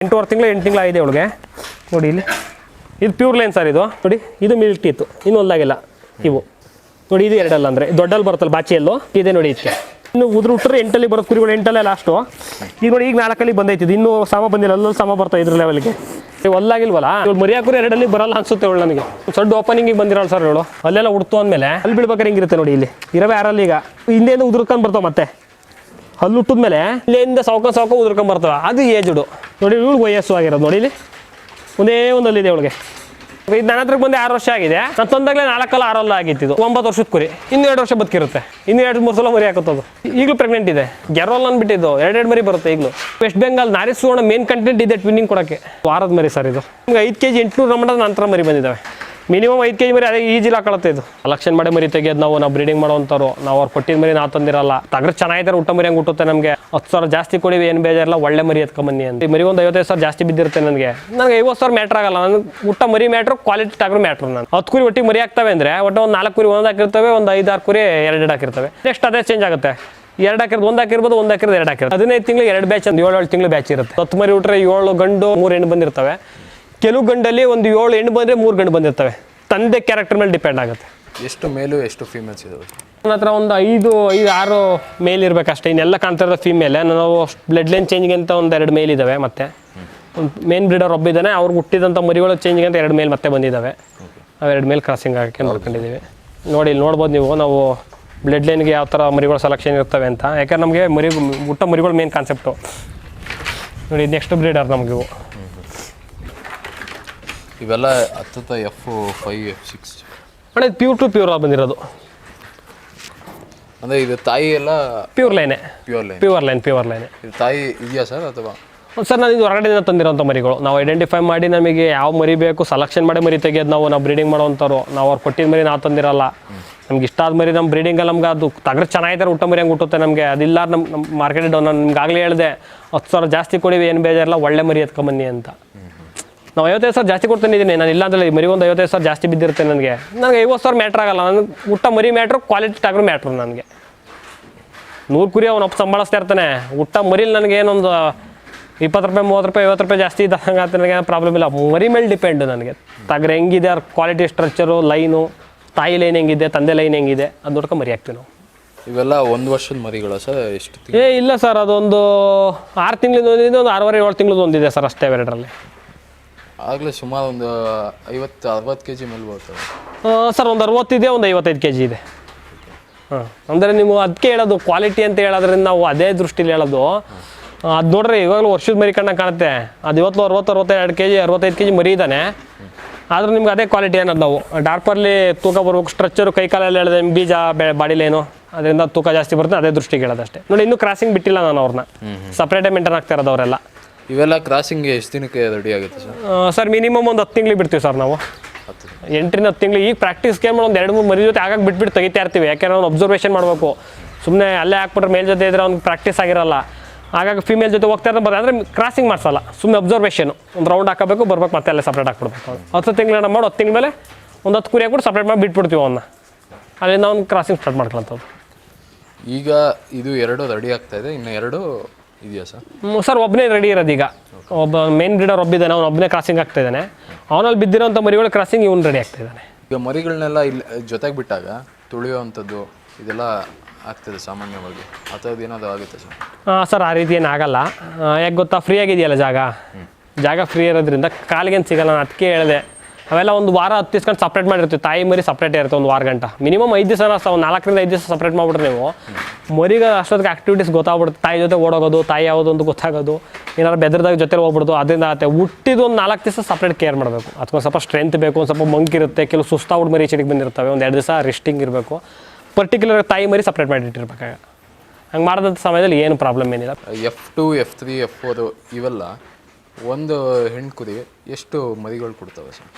8 ತಿಂಗಳು 8 ತಿಂಗಳು ಆಗಿದೆ ಅವಳಿಗೆ. ನೋಡಿ ಇಲ್ಲಿ ಇದು ಪ್ಯೂರ್ ಲೈನ್ ಸರ್. ಇದು ನೋಡಿ ಇದು ಮಿಲ್ಕ್ ಟೀತು, ಇನ್ನು ಹೊಲ್ದಾಗಿಲ್ಲ ಇವು. ನೋಡಿ ಇದು 2 ಅಂದರೆ ದೊಡ್ಡಲ್ಲಿ ಬರುತ್ತಲ್ಲ ಬಾಚಿಯಲ್ಲೂ ಇದೆ ನೋಡಿ. ಇದಕ್ಕೆ ಇನ್ನು ಉದುರು ಹುಟ್ಟರೆ 8 ಬರೋದು ಕುರಿಗಳು, 8 ಲಾಸ್ಟು. ಈಗ ನೋಡಿ ಈಗ 4 ಬಂದೈತಿದ್ದು, ಇನ್ನೂ ಸಮ ಬಂದಿಲ್ಲ, ಅಲ್ಲಲ್ಲಿ ಸಮ ಬರ್ತಾ ಇದ್ರ ಲೆವೆಲ್ಗೆ. ಹೊಲ್ಲಾಗಿಲ್ವಲ್ಲ ಇವಳು ಮರಿಯಾಕುರಿ 2 ಬರಲ್ಲ ಅನ್ಸುತ್ತೆ ಇವಳು ನನಗೆ. ಸೊಡ್ಡು ಓಪನಿಂಗಿಗೆ ಬಂದಿರೋಳು ಸರ್ ಇವಳು. ಅಲ್ಲೆಲ್ಲ ಉಡ್ತು ಅಂದಮೇಲೆ ಅಲ್ಲಿ ಬೀಳ್ಬೇಕಾದ್ರೆ ಹಿಂಗಿರುತ್ತೆ ನೋಡಿ. ಇಲ್ಲಿ ಇರವೇ ಯಾರಲ್ಲಿ ಈಗ ಹಿಂದೆಯಿಂದ ಉದುರ್ಕೊಂಡು ಬರ್ತಾವೆ, ಮತ್ತೆ ಹಲ್ಲು ಹುಟ್ಟಿದ್ಮೇಲೆ ಇಲ್ಲಿಂದ ಸಾವ್ಕ ಉದುರ್ಕೊಂಡು ಬರ್ತಾವೆ. ಅದು ಏಜುಡು ನೋಡಿ. ಇವಳು ವಯಸ್ಸು ಆಗಿರೋದು ನೋಡಿ. ಇಲ್ಲಿ ಒಂದೇ ಒಂದಲ್ಲಿದೆ ಇವಳಿಗೆ. ಇದು ನನ್ನ ಹತ್ರಕ್ಕೆ ಬಂದು 6 ವರ್ಷ ಆಗಿದೆ. ನಾನು ತಂದಾಗಲೇ 4 ಅಲ್ಲ 6 ಆಗಿತ್ತು. ಇದು 9 ವರ್ಷದ ಕುರಿ, ಇನ್ನು 2 ವರ್ಷ ಬದುಕಿರುತ್ತೆ. ಇನ್ನು 2-3 ಸಲ ಮರಿ ಹಾಕುತ್ತದು. ಈಗಲೂ ಪ್ರೆಗ್ನೆಂಟ್ ಇದೆ. ಗೆರೋಲ್ ಅಂದ್ಬಿಟ್ಟಿದ್ದು 2 ಮರಿ ಬರುತ್ತೆ ಈಗಲೂ. ವೆಸ್ಟ್ ಬೆಂಗಾಲ್ ನಾರಿ ಸುವರ್ಣ ಮೇನ್ ಕಂಟೆಂಟ್ ಇದೆ ಟ್ವಿನ್ನಿಂಗ್ ಕೊಡೋಕ್ಕೆ. ವಾರದ ಮರಿ ಸರ್ ಇದು. ನಿಮ್ಗೆ 5 kg 800 ಗ್ರಾಮ್ ನಂತರ ಮರಿ ಬಂದಿದ್ದಾವೆ. ಮಿನಿಮಮ್ 5 kg ಮರಿ ಅದೇ ಈಜಿಲಿ ಹಾಕೊಳುತ್ತೆ ಇದು. ಕಲೆಕ್ಷನ್ ಮಾಡಿ ಮರಿ ತೆಗೆಯೋದು ನಾವು ಬ್ರೀಡಿಂಗ್ ಮಾಡೋವಂಥವ್ರು. ನಾವು ಅವ್ರು ಕೊಟ್ಟಿದ ಮರಿ ನಾವು ತಂದಿರಲ್ಲ. ತಗ್ರ ಚೆನ್ನಾಗಿದ್ದಾರೆ, ಊಟ ಮರಿ ಹಂಗೆ ಹುಟ್ಟುತ್ತೆ ನಮಗೆ. 10,000 ಜಾಸ್ತಿ ಕೊಡಿ, ಏನು ಬೇಜಾರಿಲ್ಲ, ಒಳ್ಳೆ ಮರಿ ಎತ್ಕೊಂಬನ್ನಿ ಅಂತ. ಈ ಮರಿ ಒಂದು 55,000 ಜಾಸ್ತಿ ಬಿದ್ದಿರುತ್ತೆ ನನಗೆ. 50,000 ಮ್ಯಾಟ್ರ್ ಆಗಲ್ಲ. ನನಗೆ ಊಟ ಮರಿ ಮ್ಯಾಟ್ರು, ಕ್ವಾಲಿಟಿ ಟಗ್ರು ಮ್ಯಾಟ್ರು. ನಾನು 10 ಕುರಿ ಒಟ್ಟಿಗೆ ಮರಿ ಆಗ್ತವೆ ಅಂದರೆ ಒಟ್ಟು ಒಂದು 4 ಕುರಿ ಒಂದು ಹಾಕಿರ್ತವೆ, ಒಂದು 5-6 ಕುರಿ 2 ಹಾಕಿರ್ತವೆ. ನೆಕ್ಸ್ಟ್ ಅದೇ ಚೇಂಜ್ ಆಗುತ್ತೆ. 2 ಹಾಕಿರೋದು 1 ಹಾಕಿರ್ಬೋದು, 1 ಹಾಕಿರೋದು 2 ಹಾಕಿರೋದು. 15 ತಿಂಗಳಿಗೆ 2 ಬ್ಯಾಚ್ ಅಂತ 7 ತಿಂಗಳು ಬ್ಯಾಚ್ ಇರುತ್ತೆ. 10 ಮರಿ ಹುಟ್ರೆ 7 ಗಂಡು 3 ಹೆಣ್ಣು ಬಂದಿರ್ತವೆ. ಕೆಲವು ಗಂಡಲ್ಲಿ ಒಂದು 7 ಹೆಣ್ಣು ಬಂದರೆ 3 ಗಂಡು ಬಂದಿರ್ತವೆ. ತಂದೆ ಕ್ಯಾರೆಕ್ಟರ್ ಮೇಲೆ ಡಿಪೆಂಡ್ ಆಗುತ್ತೆ. ಎಷ್ಟು ಮೇಲು ಎಷ್ಟು ಫೀಮೇಲ್ಸ್ ಇದಾವೆ? ನನ್ನ ಹತ್ರ ಒಂದು 5-6 ಮೇಲ್ ಇರಬೇಕಷ್ಟೇ. ಇನ್ನೆಲ್ಲ ಕಾಣ್ತಾ ಇರೋದು ಫೀಮೇಲೆ. ನಾವು ಬ್ಲಡ್ ಲೈನ್ ಚೇಂಜ್ಗೆ ಅಂತ ಒಂದು 2 ಮೇಲ್ ಇದ್ದಾವೆ. ಮತ್ತೆ ಒಂದು ಮೇನ್ ಬ್ರೀಡರ್ ಒಬ್ಬಿದ್ದಾನೆ. ಅವ್ರಿಗೆ ಹುಟ್ಟಿದಂಥ ಮರಿಗಳ ಚೇಂಜ್ಗೆ ಅಂತ 2 ಮೇಲ್ ಮತ್ತೆ ಬಂದಿದ್ದಾವೆ. ನಾವು 2 ಮೇಲ್ ಕ್ರಾಸಿಂಗ್ ಆಗೋಕ್ಕೆ ನೋಡ್ಕೊಂಡಿದ್ದೀವಿ. ನೋಡಿ ಇಲ್ಲಿ ನೋಡ್ಬೋದು ನೀವು. ನಾವು ಬ್ಲಡ್ ಲೈನ್ಗೆ ಯಾವ ಥರ ಮರಿಗಳು ಸೆಲೆಕ್ಷನ್ ಇರ್ತವೆ ಅಂತ. ಯಾಕಂದ್ರೆ ನಮಗೆ ಊಟ ಮರಿಗಳು ಮೇನ್ ಕಾನ್ಸೆಪ್ಟು. ನೋಡಿ ನೆಕ್ಸ್ಟ್ ಬ್ರೀಡರ್ ನಮಗೆ ಇವು. ಇವೆಲ್ಲ ಹತ್ತತ್ತ F5 F6 ಅಣ್ಣ. ಇದು ಪ್ಯೂರ್ ಟು ಪ್ಯೂರ್ ಬಂದಿರೋದು. ಅಂದರೆ ಇದು ತಾಯಿ ಎಲ್ಲ ಪ್ಯೂರ್ ಲೈನೇ. Pure line. ಇದು ತಾಯಿ ಇದೆಯಾ ಸರ್ ಅಥವಾ? ಸರ್ ನಾನು ಇದು ಹೊರಗಡೆಯಿಂದ ತಂದಿರೋಂಥ ಮರಿಗಳು. ನಾವು ಐಡೆಂಟಿಫೈ ಮಾಡಿ ನಮಗೆ ಯಾವ ಮರಿ ಬೇಕು ಸೆಲೆಕ್ಷನ್ ಮಾಡಿ ಮರಿ ತೆಗೆಯೋದು. ನಾವು ಬ್ರೀಡಿಂಗ್ ಮಾಡೋವಂಥವ್ರು. ನಾವು ಅವ್ರು ಕೊಟ್ಟಿದ್ದ ಮರಿ ನಾವು ತಂದಿರಲ್ಲ. ನಮ್ಗೆ ಇಷ್ಟ ಆದ ಮರಿ ನಮ್ಮ ಬ್ರೀಡಿಂಗಲ್ಲಿ ನಮ್ಗೆ ಅದು ತಗ್ರ ಚೆನ್ನಾಗಿದ್ದಾರೆ, ಊಟ ಮರಿ ಹಂಗೆ ಹುಟ್ಟುತ್ತೆ ನಮಗೆ. ಅದಿಲ್ಲ ನಮ್ಮ ಮಾರ್ಕೆಟ್ ಡೌನ್. ನಾನು ನಿಮ್ಗೆ ಆಗಲೇ ಹೇಳಿದೆ 10,000 ಜಾಸ್ತಿ ಕೊಡಿ, ಏನು ಬೇಜಾರಿಲ್ಲ, ಒಳ್ಳೆ ಮರಿ ಎತ್ಕೊಂಬನ್ನಿ ಅಂತ. ನಾವು 55,000 ಜಾಸ್ತಿ ಕೊಡ್ತಾನಿದ್ದೀನಿ ನಾನು. ಇಲ್ಲ ಅಂದರೆ ಮರಿ ಒಂದು 55,000 ಜಾಸ್ತಿ ಬಿದ್ದಿರುತ್ತೆ ನನಗೆ. 50,000 ಮ್ಯಾಟ್ರ್ ಆಗಲ್ಲ. ನನಗೆ ಊಟ ಮರಿ ಮ್ಯಾಟ್ರು, ಕ್ವಾಲಿಟಿ ಟಗ್ರು ಮ್ಯಾಟ್ರು. ನನಗೆ 100 ಕುರಿ ಅವನೊಬ್ಬ ಸಂಭಾಳಿಸ್ತಾ ಇರ್ತಾನೆ. ಊಟ ಮರಿಲಿ ನನಗೆ ಏನೊಂದು 20 ರೂಪಾಯಿ 30 ರೂಪಾಯಿ 50 ರೂಪಾಯಿ ಜಾಸ್ತಿ ಇದ್ದಂಗೆ ಅಂತ ನನಗೆ ಪ್ರಾಬ್ಲಮ್ ಇಲ್ಲ. ಮರಿ ಮೇಲೆ ಡಿಪೆಂಡು ನನಗೆ. ತಗ್ರ ಹೆಂಗಿದೆ, ಅವ್ರ ಕ್ವಾಲಿಟಿ ಸ್ಟ್ರಕ್ಚರು, ಲೈನು, ತಾಯಿ ಲೈನ್ ಹೆಂಗಿದೆ, ತಂದೆ ಲೈನ್ ಹೆಂಗಿದೆ, ಅದು ನೋಡ್ಕೊಂಡು ಮರಿ ಹಾಕ್ತೀವಿ ನಾವು. ಇವೆಲ್ಲ 1 ವರ್ಷದ ಮರಿಗಳ ಸರ್? ಎಷ್ಟು? ಇಲ್ಲ ಸರ್, ಅದೊಂದು 6 ತಿಂಗಳಿಂದ ಒಂದಿದೆ, ಒಂದು 6.5-7 ತಿಂಗಳದ್ದು ಒಂದಿದೆ ಸರ್ ಅಷ್ಟೇ. ಎರಡರಲ್ಲಿ ಆಗಲೇ ಸುಮಾರು ಒಂದು 50-60 kg ಮೇಲೆ ಬರ್ತದೆ ಸರ್. ಒಂದು 60 ಇದೆ, ಒಂದು 55 kg ಇದೆ. ಅಂದರೆ ನೀವು ಅದಕ್ಕೆ ಹೇಳೋದು ಕ್ವಾಲಿಟಿ ಅಂತ ಹೇಳೋದ್ರಿಂದ ನಾವು ಅದೇ ದೃಷ್ಟಿಲಿ ಹೇಳೋದು. ಅದು ನೋಡ್ರಿ ಇವಾಗಲೂ ವರ್ಷದ ಮರಿ ಕಣ್ಣಾಗ ಕಾಣುತ್ತೆ. ಅದು 60 kg 65 kg ಮರಿ ಇದ್ದಾನೆ. ಆದರೂ ನಿಮ್ಗೆ ಅದೇ ಕ್ವಾಲಿಟಿ ಅನ್ನೋದು. ನಾವು ಡಾರ್ಪರ್ಲಿ ತೂಕ ಬರ್ಬೇಕು, ಸ್ಟ್ರಕ್ಚರು, ಕೈ ಕಾಲಲ್ಲಿ ಹೇಳಿದೆ, ಬೀಜ ಬಾಡಿ ಲೈನು, ಅದರಿಂದ ತೂಕ ಜಾಸ್ತಿ ಬರುತ್ತೆ. ಅದೇ ದೃಷ್ಟಿಗೆ ಹೇಳೋದಷ್ಟೇ. ನೋಡಿ ಇನ್ನೂ ಕ್ರಾಸಿಂಗ್ ಬಿಟ್ಟಿಲ್ಲ ನಾನು ಅವ್ರನ್ನ. ಸಪ್ರೇಟೇ ಮೇಂಟೈನ್ ಆಗ್ತಾ ಇರೋದು ಅವರೆಲ್ಲ. ಇವೆಲ್ಲ ಕ್ರಾಸಿಂಗ್ಗೆ ಎಷ್ಟು ದಿನಕ್ಕೆ ರೆಡಿ ಆಗುತ್ತೆ ಸರ್? ಸರ್ ಮಿನಿಮಮ್ ಒಂದು 10 ತಿಂಗಳಿಗೆ ಬಿಡ್ತೀವಿ ಸರ್ ನಾವು. 8-10 ತಿಂಗಳು. ಈಗ ಪ್ರಾಕ್ಟೀಸ್ಗೆ ಮಾಡಿ ಒಂದು 2-3 ಮರಿ ಜೊತೆ ಆಗಾಗ ಬಿಟ್ಬಿಟ್ಟು ತೆಗಿತಾ ಇರ್ತೀವಿ. ಯಾಕೆಂದ್ರೆ ಅವ್ನು ಅಬ್ಸರ್ವೇಷನ್ ಮಾಡಬೇಕು. ಸುಮ್ಮನೆ ಅಲ್ಲೇ ಹಾಕ್ಬಿಟ್ರೆ ಮೇಲ್ ಜೊತೆ ಇದ್ರೆ ಅವ್ನಿಗೆ ಪ್ರಾಕ್ಟೀಸ್ ಆಗಿರಲ್ಲ. ಹಾಗಾಗಿ ಫೀಮೇಲ್ ಜೊತೆ ಹೋಗ್ತಾ ಇರೋದು ಅಂದರೆ ಕ್ರಾಸಿಂಗ್ ಮಾಡಿಸಲ್ಲ. ಸುಮ್ಮನೆ ಅಬ್ಸರ್ವೇಷನು. ಒಂದು ರೌಂಡ್ ಹಾಕಬೇಕು, ಬರ್ಬೇಕು, ಮತ್ತೆ ಅಲ್ಲೇ ಸಪ್ರೇಟ್ ಹಾಕ್ಬಿಡ್ಬೇಕು. 10 ತಿಂಗಳನ್ನ ಮಾಡಿ 10 ತಿಂಗಳ ಮೇಲೆ ಒಂದು 10 ಕುರಿ ಹಾಕ್ಬಿಟ್ಟು ಸಪ್ರೇಟ್ ಮಾಡಿ ಬಿಟ್ಬಿಡ್ತೀವಿ ಅವನ್ನ. ಅಲ್ಲಿಂದ ಅವ್ನು ಕ್ರಾಸಿಂಗ್ ಸ್ಟಾರ್ಟ್ ಮಾಡ್ಕೊಳ್ತದ್ದು. ಈಗ ಇದು 2 ರೆಡಿ ಆಗ್ತಾ ಇದೆ, ಇನ್ನು 2 ಇದೆಯಾ ಸರ್? ಸರ್ ಒಬ್ಬನೇ ರೆಡಿ ಇರೋದು ಈಗ. ಒಬ್ಬ ಮೇನ್ ಬ್ರೀಡರ್ ಒಬ್ಬಿದ್ದಾನೆ, ಅವ್ನು ಒಬ್ಬನೇ ಕ್ರಾಸಿಂಗ್ ಆಗ್ತಾ ಇದ್ದಾನೆ. ಅವನಲ್ಲಿ ಬಿದ್ದಿರೋಂಥ ಮರಿಗಳು ಕ್ರಾಸಿಂಗ್ ಇವನು ರೆಡಿ ಆಗ್ತಾ ಇದ್ದಾನೆ. ಈಗ ಮರಿಗಳನ್ನೆಲ್ಲ ಇಲ್ಲಿ ಜೊತೆಗೆ ಬಿಟ್ಟಾಗ ತುಳಿಯುವಂಥದ್ದು ಇದೆಲ್ಲ ಆಗ್ತದೆ ಸಾಮಾನ್ಯವಾಗಿ, ಆ ಥರದ್ದು ಏನಾದರೂ ಆಗುತ್ತೆ ಸರ್? ಸರ್ ಆ ರೀತಿ ಏನಾಗಲ್ಲ. ಯಾಕೆ ಗೊತ್ತಾ, ಫ್ರೀ ಆಗಿದೆಯಲ್ಲ ಜಾಗ ಫ್ರೀ ಇರೋದ್ರಿಂದ ಕಾಲಿಗೇನು ಸಿಗಲ್ಲ. ನಾನು ಅದಕ್ಕೆ ಹೇಳಿದೆ, ಅವೆಲ್ಲ ಒಂದು ವಾರ 10 ದಿವ್ಸ ಸಪ್ರೇಟ್ ಮಾಡಿರ್ತೀವಿ. ತಾಯಿ ಮರಿ ಸಪ್ರೇಟೇ ಇರುತ್ತೆ ಒಂದು ವಾರ ಗಂಟ. ಮಿನಿಮಮ್ 5 ದಿವಸ, ಒಂದು 4-5 ದಿವಸ ಸಪ್ರೇಟ್ ಮಾಡಿಬಿಟ್ರೆ ನೀವು ಮರಿಗೆ ಅಷ್ಟೊತ್ತಿಗೆ ಆ್ಯಕ್ಟಿವಿಟೀಸ್ ಗೊತ್ತಾಗ್ಬಿಡುತ್ತೆ. ತಾಯಿ ಜೊತೆ ಓಡೋಗೋದು, ತಾಯಿ ಯಾವುದು ಅಂತ ಗೊತ್ತಾಗೋದು, ಏನಾದ್ರು ಬೆದರ್ದಾಗ ಜೊತೆ ಹೋಗ್ಬಿಡ್ದು. ಅದರಿಂದ ಆಗುತ್ತೆ. ಹುಟ್ಟಿದ್ದು ಒಂದು 4 ದಿವಸ ಸಪ್ರೇಟ್ ಕೇರ್ ಮಾಡಬೇಕು. ಅದಕ್ಕೊಂದು ಸ್ವಲ್ಪ ಸ್ಟ್ರೆಂತ್ ಬೇಕು, ಒಂದು ಸ್ವಲ್ಪ ಮಂಕ್ ಇರುತ್ತೆ, ಕೆಲವು ಸುಸ್ತಾಗ್ಬಿಟ್ಟು ಮರಿ ಚಡಿಗೆ ಬಂದಿರ್ತವೆ. ಒಂದು 2 ದಿವಸ ರೆಸ್ಟಿಂಗ್ ಇರಬೇಕು. ಪರ್ಟಿಕ್ಯುಲರ್ ತಾಯಿ ಮರಿ ಸಪ್ರೇಟ್ ಮಾಡಿಟ್ಟಿರ್ಬೇಕಾಗ. ಹಂಗೆ ಮಾಡಿದಂಥ ಸಮಯದಲ್ಲಿ ಏನು ಪ್ರಾಬ್ಲಮ್ ಏನಿಲ್ಲ. F2 F3 F4 ಇವೆಲ್ಲ ಒಂದು ಹೆಣ್ಣು ಕುರಿ ಎಷ್ಟು ಮರಿಗಳು ಕೊಡ್ತವೆ ಸರ್?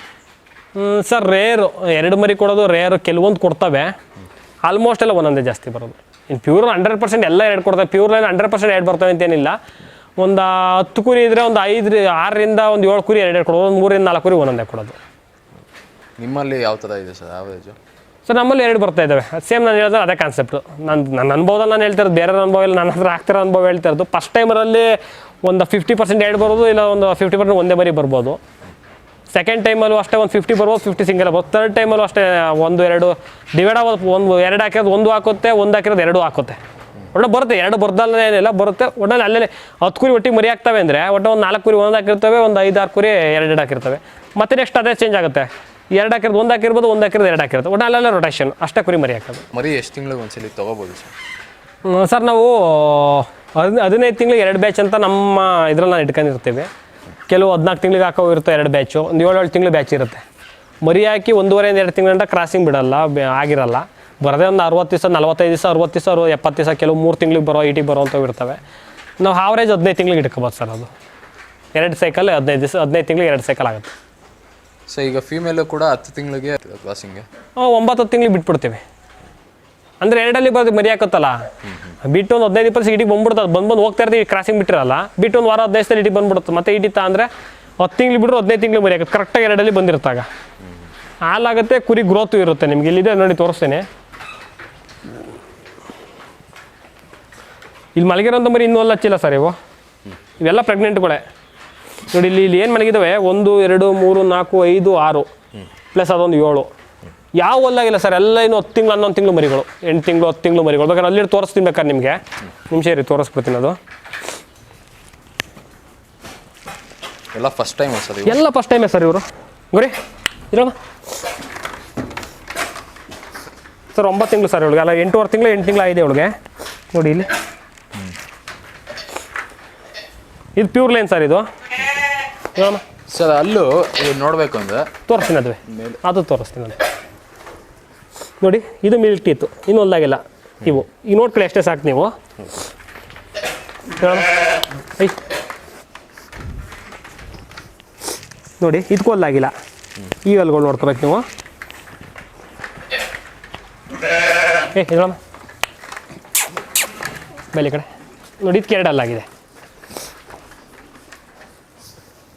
ಸರ್ ರೇರು 2 ಮರಿ ಕೊಡೋದು ರೇರು. ಕೆಲವೊಂದು ಕೊಡ್ತವೆ. ಆಲ್ಮೋಸ್ಟ್ ಎಲ್ಲ ಒಂದೊಂದೇ ಜಾಸ್ತಿ ಬರೋದು. ಇನ್ನು ಪ್ಯೂರ್ 100% ಎಲ್ಲ 2 ಕೊಡ್ತವೆ. ಪ್ಯೂರ್ ಲೈನ್ 100% 2 ಬರ್ತವೆ ಅಂತೇನಿಲ್ಲ. ಒಂದು 10 ಕುರಿ ಇದ್ದರೆ ಒಂದು 6ರಿಂದ ಒಂದು 7 ಕುರಿ 2 ಕೊಡೋದು. ಒಂದು 3-4 ಕುರಿ ಒಂದೊಂದೇ ಕೊಡೋದು. ನಿಮ್ಮಲ್ಲಿ ಯಾವ ಥರ ಇದೆ ಸರ್ ಆವರೇಜು? ಸರ್ ನಮ್ಮಲ್ಲಿ 2 ಬರ್ತಾ ಇದ್ದಾವೆ. ಸೇಮ್ ನಾನು ಹೇಳಿದ್ರೆ ಅದೇ ಕಾನ್ಸೆಪ್ಟು. ನನ್ನ ಅನುಭವದಲ್ಲಿ ನಾನು ಹೇಳ್ತಿರೋದು, ಬೇರೆ ಅನುಭವ ಇಲ್ಲ, ನನ್ನ ಹತ್ರ ಆಗ್ತಿರೋ ಅನುಭವ ಹೇಳ್ತಿರೋದು. ಫಸ್ಟ್ ಟೈಮರಲ್ಲಿ ಒಂದು 50% ಎರಡು ಬರ್ಬೋದು, ಇಲ್ಲ ಒಂದು 50% ಒಂದೇ ಮರಿ ಬರ್ಬೋದು. ಸೆಕೆಂಡ್ ಟೈಮಲ್ಲೂ ಅಷ್ಟೇ ಒಂದು 50 ಬರ್ಬೋದು, 50 ಸಿಂಗಲ್ ಬರ್ಬೋದು. ಥರ್ಡ್ ಟೈಮಲ್ಲೂ ಅಷ್ಟೇ ಒಂದು ಎರಡು ಡಿವೈಡ್ ಆಗೋದು, ಒಂದು ಎರಡು ಹಾಕಿರೋದು ಒಂದು ಹಾಕುತ್ತೆ, ಒಂದು ಹಾಕಿರೋದು ಎರಡು ಹಾಕುತ್ತೆ. ಒಟ್ಟು ಬರುತ್ತೆ, ಎರಡು ಬರ್ದಲ್ಲೇ ಏನಿಲ್ಲ ಬರುತ್ತೆ. ಒಟ್ಟಲ್ಲಿ ಅಲ್ಲೇ 10 ಕುರಿ ಒಟ್ಟಿಗೆ ಮರಿ ಆಗ್ತವೆ ಅಂದರೆ ಒಟ್ಟು ಒಂದು 4 ಕುರಿ ಒಂದು ಹಾಕಿರ್ತವೆ, ಒಂದು 5-6 ಕುರಿ ಎರಡು ಹಾಕಿರ್ತವೆ. ಮತ್ತೆ ನೆಕ್ಸ್ಟ್ ಅದೇ ಚೇಂಜ್ ಆಗುತ್ತೆ, ಎರಡು ಹಾಕಿರೋದು ಒಂದು ಹಾಕಿರ್ಬೋದು, ಒಂದು ಹಾಕಿರೋದು ಎರಡು ಹಾಕಿರುತ್ತೆ. ಒಟ್ಟು ಅಲ್ಲೆಲ್ಲ ರೊಟೇಷನ್ ಅಷ್ಟೇ ಕುರಿ ಮರಿ ಹಾಕೋದು. ಮರಿ ಎಷ್ಟು ತಿಂಗಳಿಗೆ ಒಂದ್ಸಲಿ ತೊಗೋಬೋದು ಸರ್? ಸರ್ ನಾವು 15 ತಿಂಗಳಿಗೆ 2 ಬ್ಯಾಚ್ ಅಂತ ನಮ್ಮ ಇದ್ರಲ್ಲಿ ನಾನು ಇಟ್ಕೊಂಡಿರ್ತೀವಿ. ಕೆಲವು 14 ತಿಂಗಳಿಗೆ ಹಾಕೋ ಇರುತ್ತೆ 2 ಬ್ಯಾಚು, ಒಂದು 7 ತಿಂಗಳು ಬ್ಯಾಚ್ ಇರುತ್ತೆ. ಮರಿ ಹಾಕಿ 1.5 2 ತಿಂಗಳಿಂದ ಕ್ರಾಸಿಂಗ್ ಬಿಡಲ್ಲ, ಆಗಿರಲ್ಲ. ಬರದೇ ಒಂದು 60 ದಿವಸ, 45 ದಿವಸ, 60 ದಿವಸ, 70 ದಿವಸ, ಕೆಲವು 3 ತಿಂಗಳಿಗೆ ಬರೋ, 80 ಬರೋ ಅಂಥವು ಇರ್ತವೆ. ನಾವು ಆವ್ರೇಜ್ 15 ತಿಂಗಳಿಗೆ ಇಟ್ಕೋಬೋದು ಸರ್. ಅದು 2 ಸೈಕಲ್ 15 ದಿವಸ, 15 ತಿಂಗಳಿಗೆ 2 ಸೈಕಲ್ ಆಗುತ್ತೆ. ಸೊ ಈಗ ಫೀಮೇಲು ಕೂಡ 10 ತಿಂಗಳಿಗೆ ಕ್ರಾಸಿಂಗ್ಗೆ 9-10 ತಿಂಗಳಿಗೆ ಬಿಟ್ಬಿಡ್ತೀವಿ. ಅಂದರೆ 2ಅಲ್ಲಿ ಬರೋದು ಮರಿ ಹಾಕುತ್ತಲ್ಲ, ಬಿಟ್ಟು ಒಂದು 15-20 ಇಟಿಗೆ ಬಂದ್ಬಿಡ್ತದೆ. ಬಂದು ಹೋಗ್ತಾ ಇರ್ತೀವಿ, ಕ್ರಾಸಿಂಗ್ ಬಿಟ್ಟಿರಲ್ಲ, ಬಿಟ್ಟು ಒಂದು ವಾರ 15 ದಿವಸದಲ್ಲಿ ಇಟಿಗೆ ಬಂದ್ಬಿಡುತ್ತೆ. ಮತ್ತೆ ಇಟಿತಾ ಅಂದರೆ 10 ತಿಂಗ್ಳು ಬಿಟ್ಟರು 15 ತಿಂಗಳು ಮರಿ ಹಾಕುತ್ತೆ. ಕರೆಕ್ಟಾಗಿ 2ಅಲ್ಲಿ ಬಂದಿರ್ತಾಗ ಹಾಲಾಗುತ್ತೆ, ಕುರಿ ಗ್ರೋತು ಇರುತ್ತೆ. ನಿಮ್ಗೆ ಇಲ್ಲಿದೆ ನೋಡಿ ತೋರಿಸ್ತೇನೆ. ಇಲ್ಲಿ ಮಲಗಿರೋಂಥ ಮರಿ ಇನ್ನೂ ಹಚ್ಚಿಲ್ಲ ಸರ್. ಇವೆಲ್ಲ ಪ್ರೆಗ್ನೆಂಟ್ಗಳೇ ನೋಡಿ. ಇಲ್ಲಿ ಏನು ಮಲಗಿದ್ದಾವೆ 1 2 3 4 5 6 ಪ್ಲಸ್ ಅದೊಂದು 7. ಯಾವ ಹೊಲ್ಲಾಗಿಲ್ಲ ಸರ್, ಎಲ್ಲ ಇನ್ನು 10 ತಿಂಗಳು 11 ತಿಂಗಳು ಮರಿಗಳು, 8 ತಿಂಗಳು 10 ತಿಂಗಳು ಮರಿಗಳು. ಬೇಕಾದ್ರೆ ಅಲ್ಲಿ ತೋರಿಸ್ತೀನಿ, ಬೇಕಾದ್ರೆ ನಿಮಗೆ ನಿಮಿಷ ಇರಿ ತೋರಿಸ್ಬಿಡ್ತೀನಿ. ಅದು ಎಲ್ಲ ಫಸ್ಟ್ ಟೈಮ್ ಸರ್? ಎಲ್ಲ ಫಸ್ಟ್ ಟೈಮೇ ಸರ್ ಇವರು. ಗುರಿ ಇರೋಣ ಸರ್. 9 ತಿಂಗಳು ಸರ್ ಇವಳಿಗೆ, ಅಲ್ಲ 8.5 ತಿಂಗಳು 8 ತಿಂಗಳು ಆಗಿದೆ ಇವಳಿಗೆ. ನೋಡಿ ಇಲ್ಲಿ ಇದು ಪ್ಯೂರ್ ಲೈನ್ ಸರ್. ಇದು ಹೇಳಮ್ಮ ಸರ್. ಅಲ್ಲೂ ಇದು ನೋಡಬೇಕು ಅಂದರೆ ತೋರಿಸ್ತೀನಿ, ಅದುವೇ ಅದು ತೋರಿಸ್ತೀನಿ. ಅದು ನೋಡಿ, ಇದು ಮಿಲ್ಕ್ ಟೀತು, ಇನ್ನೂ ಹೊಲ್ದಾಗಿಲ್ಲ ಇವು. ಈಗ ನೋಡ್ಕೊಳ್ಳಿ ಅಷ್ಟೇ ಸಾಕು ನೀವು. ಹೇಳಮ್ಮ ಐ ನೋಡಿ, ಇದಕ್ಕೂ ಹೊಲ್ದಾಗಿಲ್ಲ. ಈ ಹಲ್ಗಳು ನೋಡ್ಕೋಬೇಕು ನೀವು. ಹೇಳಮ್ಮ ಬೆಲೆ ಕಡೆ ನೋಡಿ, ಇದಕ್ಕೆ 2 ಹಲ್ಲಾಗಿದೆ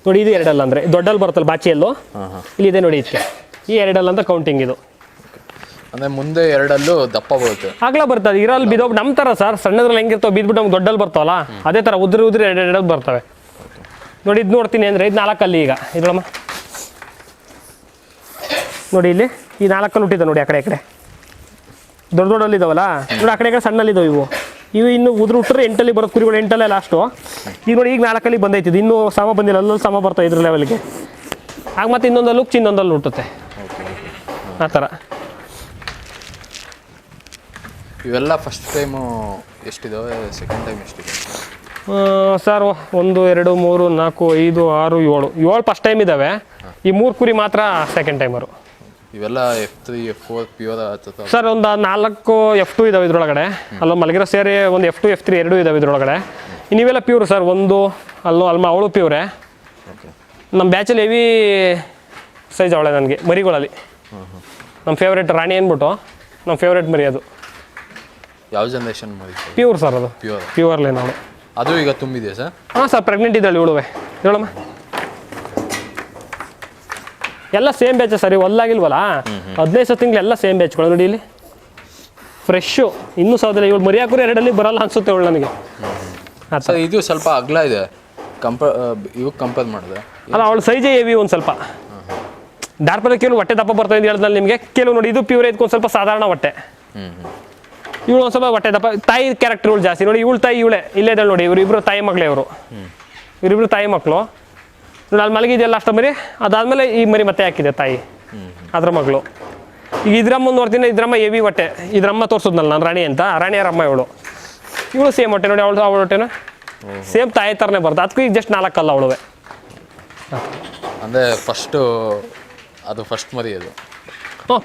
ನೋಡಿ. ಇದು 2 ಹಲ್ಲು ಅಂದರೆ ದೊಡ್ಡಲ್ಲಿ ಬರುತ್ತಲ್ಲ ಬಾಚಿಯಲ್ಲೂ, ಇಲ್ಲಿದೆ ನೋಡಿ. ಇದಕ್ಕೆ ಈ 2 ಹಲ್ಲು ಅಂತ ಕೌಂಟಿಂಗ್ ಇದು. ಅಂದರೆ ಮುಂದೆ 2 ದಪ್ಪ ಬರುತ್ತೆ, ಆಗ್ಲಾ ಬರ್ತದೆ. ಇರಲ್ಲಿ ಬಿದ್ದೋಗಿ ನಮ್ಮ ಥರ ಸರ್, ಸಣ್ಣದ್ರಲ್ಲಿ ಹೆಂಗಿರ್ತಾವೆ ಬಿದ್ಬಿಟ್ಟು ನಮ್ಗೆ ದೊಡ್ಡಲ್ಲಿ ಬರ್ತಾವಲ್ಲ, ಅದೇ ಥರ ಉದ್ರಿ 2 ಬರ್ತವೆ ನೋಡಿ. ಇದು ನೋಡ್ತೀನಿ ಅಂದರೆ ಇದು 4 ಹಲ್ಲು. ಈಗ ಇದ್ರಮ್ಮ ನೋಡಿ, ಇಲ್ಲಿ ಈ 4 ಹಲ್ಲು ಹುಟ್ಟಿದೆ ನೋಡಿ. ಆ ಕಡೆ ದೊಡ್ಡ ದೊಡ್ಡಲ್ಲಿದ್ದಾವಲ್ಲ ನೋಡಿ, ಆ ಕಡೆ ಸಣ್ಣಲ್ಲಿದ್ದಾವೆ ಇವು. ಇನ್ನು ಹುಟ್ರೆ 8ಅಲ್ಲಿ ಬರೋದು ಕುರಿಗಳು, 8ಅಲ್ಲೇ ಲಾಸ್ಟು. ಈಗ ನೋಡಿ, ಈಗ 4 ಹಲ್ಲಿ ಬಂದೈತಿದ್ದು, ಇನ್ನೂ ಸಮ ಬಂದಿಲ್ಲ, ಅಲ್ಲಲ್ಲಿ ಸಮ ಬರ್ತಾವೆ ಇದ್ರ ಲೆವೆಲ್ಗೆ. ಆಗ ಮತ್ತೆ ಇನ್ನೊಂದಲ್ಲಿ ಹುಚ್ಚಿ ಇನ್ನೊಂದಲ್ಲಿ ಹುಟ್ಟುತ್ತೆ ಆ ಥರ. ಇವೆಲ್ಲ ಫಸ್ಟ್ ಟೈಮು ಎಷ್ಟಿದಾವೆ, ಸೆಕೆಂಡ್ ಟೈಮ್ ಎಷ್ಟಿದೆ ಸರ್? 1 2 3 4 5 6 7 ಫಸ್ಟ್ ಟೈಮ್ ಇದ್ದಾವೆ. ಈ 3 ಕುರಿ ಮಾತ್ರ ಸೆಕೆಂಡ್ ಟೈಮರು. ಇವೆಲ್ಲ F3 F4 ಪ್ಯೂರ್ ಸರ್. ಒಂದು 4 F2 ಇದಾವೆ ಇದ್ರೊಳಗಡೆ. ಅಲ್ಲ ಮಲಗಿರೋ ಸೇರಿ ಒಂದು F2 F3 2 ಇದಾವೆ ಇದ್ರೊಳಗಡೆ. ನೀವೆಲ್ಲ ಪ್ಯೂರ್ ಸರ್. ಒಂದು ಅಲ್ಮ ಅವಳು ಪ್ಯೂರೇ. ನಮ್ಮ ಬ್ಯಾಚಲ್ಲಿ ಹೆವಿ ಸೈಜ್ ಅವಳೆ ನನಗೆ ಮರಿಗಳಲ್ಲಿ. ನಮ್ಮ ಫೇವ್ರೇಟ್ ರಾಣಿ ಅಂದ್ಬಿಟ್ಟು ನಮ್ಮ ಫೇವ್ರೇಟ್ ಮರಿ ಅದು. ಯಾವ ಜನ್ರೇಷನ್ ಮರಿ? Pure sir. ಅದು ಪ್ಯೂರ್ ಲೈನ್ ಅವಳು. ಅದು ಈಗ ತುಂಬಿದೆಯಾ ಸರ್? ಹಾಂ ಸರ್, ಪ್ರೆಗ್ನೆಂಟ್ ಇದ್ದಾಳೆ ಇವಳುವೆ. ಹೇಳಮ್ಮ ಎಲ್ಲ ಸೇಮ್ ಬ್ಯಾಚ್ ಸರ್. ಹೊಲ್ಲಾಗಿಲ್ವಲ್ಲ, 15 ತಿಂಗಳು ಎಲ್ಲ ಸೇಮ್ ಬ್ಯಾಚ್ಗಳು ನೋಡಿ. ಇಲ್ಲಿ ಫ್ರೆಶ್ಶು, ಇನ್ನೂ ಸೌದಿಲ್ಲ. ಇವಳು ಮರಿ ಹಾಕೋರು 2 ಹಲ್ಲಿ ಬರಲ್ಲ ಅನ್ಸುತ್ತೆ ಇವಳು ನನಗೆ. ಸರ್ ಇದು ಸ್ವಲ್ಪ ಅಗಲ ಇದೆ ಇವಾಗ ಕಂಪೇರ್ ಮಾಡಿದೆ. ಅಲ್ಲ, ಅವಳು ಸೈಜೇ ಹೆವಿ ಒಂದು ಸ್ವಲ್ಪ. ಡಾರ್ಪಲ್ಲಿ ಕೆಲವು ಹೊಟ್ಟೆ ದಪ್ಪ ಬರ್ತದೆ ಅಂತ ಹೇಳಿದ್ನಲ್ಲಿ ನಿಮಗೆ. ಕೆಲವು ನೋಡಿ, ಇದು ಪ್ಯೂರ್ ಇದಕ್ಕೆ ಒಂದು ಸ್ವಲ್ಪ ಸಾಧಾರಣ ಹೊಟ್ಟೆ. ಇವಳು ಒಂದು ಸ್ವಲ್ಪ ಹೊಟ್ಟೆ ದಪ್ಪ. ತಾಯಿ ಕ್ಯಾರೆಕ್ಟರ್ ಇವಳು ಜಾಸ್ತಿ ನೋಡಿ. ಇವಳು ತಾಯಿ ಇವಳೆ ಇಲ್ಲೇ ಇದ್ದಾಳೆ ನೋಡಿ. ಇವರಿಬ್ಬರು ತಾಯಿ ಮಗಳೇ ಇವರು. ಇವರಿಬ್ಬರು ತಾಯಿ ಮಕ್ಕಳು ನೋಡಿ. ಅಲ್ಲಿ ಮಲಗಿದೆಯಲ್ಲ ಅಷ್ಟು ಮರಿ, ಅದಾದಮೇಲೆ ಈ ಮರಿ ಮತ್ತೆ ಹಾಕಿದೆ ತಾಯಿ, ಅದ್ರ ಮಗಳು. ಈಗ ಇದ್ರಮ್ಮ ನೋಡ್ತೀನಿ, ಇದ್ರಮ್ಮ ಹೆವಿ ಹೊಟ್ಟೆ. ಇದ್ರಮ್ಮ ತೋರಿಸಿದ್ನಲ್ಲ ನಾನು, ರಾಣಿ ಅಂತ. ರಾಣಿಯರಮ್ಮ ಇವಳು. ಇವಳು ಸೇಮ್ ಹೊಟ್ಟೆ ನೋಡಿ. ಅವಳು ಹೊಟ್ಟೆನ ಸೇಮ್ ತಾಯಿ ಥರನೇ ಬರ್ತದೆ. ಅದಕ್ಕೂ ಈಗ ಜಸ್ಟ್ 4 ಹಲ್ಲು ಅವಳುವೆ. ಅಂದರೆ ಫಸ್ಟು ಅದು ಫಸ್ಟ್ ಮರಿ ಅದು.